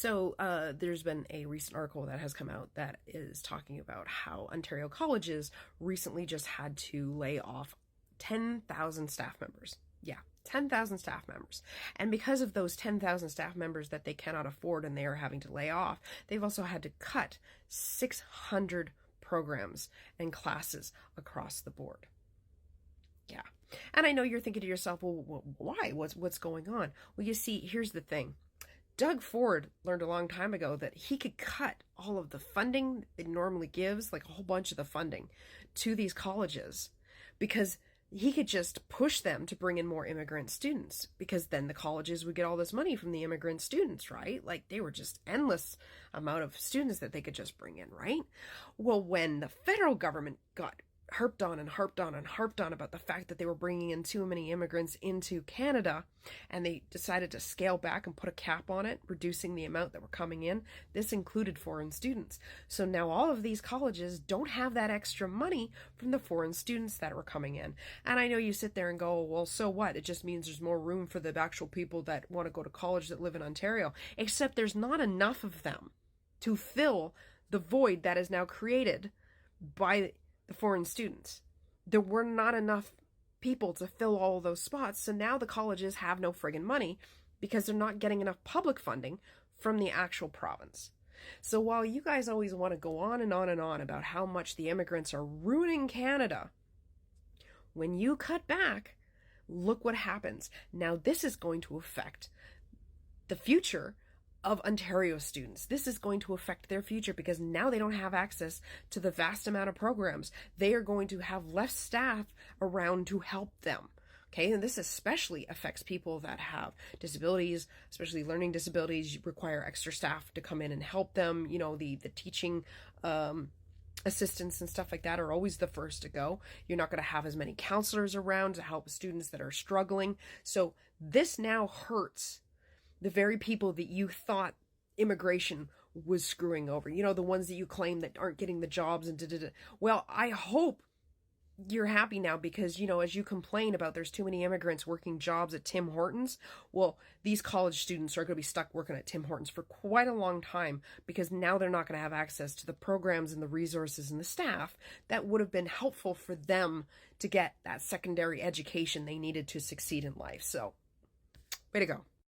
So there's been a recent article that has come out that is talking about how Ontario colleges recently just had to lay off 10,000 staff members. Yeah, 10,000 staff members. And because of those 10,000 staff members that they cannot afford and they are having to lay off, they've also had to cut 600 programs and classes across the board. Yeah. And I know you're thinking to yourself, well, why? What's going on? Well, you see, here's the thing. Doug Ford learned a long time ago that he could cut all of the funding it normally gives, like a whole bunch of the funding, to these colleges, because he could just push them to bring in more immigrant students, because then the colleges would get all this money from the immigrant students, right? Like they were just endless amount of students that they could just bring in, right? Well, when the federal government got harped on and harped on and harped on about the fact that they were bringing in too many immigrants into Canada, and they decided to scale back and put a cap on it, reducing the amount that were coming in. This included foreign students. So now all of these colleges don't have that extra money from the foreign students that were coming in. And I know you sit there and go, well, so what? It just means there's more room for the actual people that want to go to college that live in Ontario, except there's not enough of them to fill the void that is now created by the foreign students. There were not enough people to fill all of those spots, so now the colleges have no friggin' money because they're not getting enough public funding from the actual province. So while you guys always want to go on and on and on about how much the immigrants are ruining Canada, when you cut back, look what happens. Now this is going to affect the future of Ontario students. This is going to affect their future because now they don't have access to the vast amount of programs. They are going to have less staff around to help them. Okay, and this especially affects people that have disabilities, especially learning disabilities. You require extra staff to come in and help them. You know, the teaching assistants and stuff like that are always the first to go. You're not going to have as many counselors around to help students that are struggling. So this now hurts the very people that you thought immigration was screwing over. You know, the ones that you claim that aren't getting the jobs and da-da-da. Well, I hope you're happy now because, you know, as you complain about there's too many immigrants working jobs at Tim Hortons, well, these college students are going to be stuck working at Tim Hortons for quite a long time because now they're not going to have access to the programs and the resources and the staff that would have been helpful for them to get that secondary education they needed to succeed in life. So, way to go.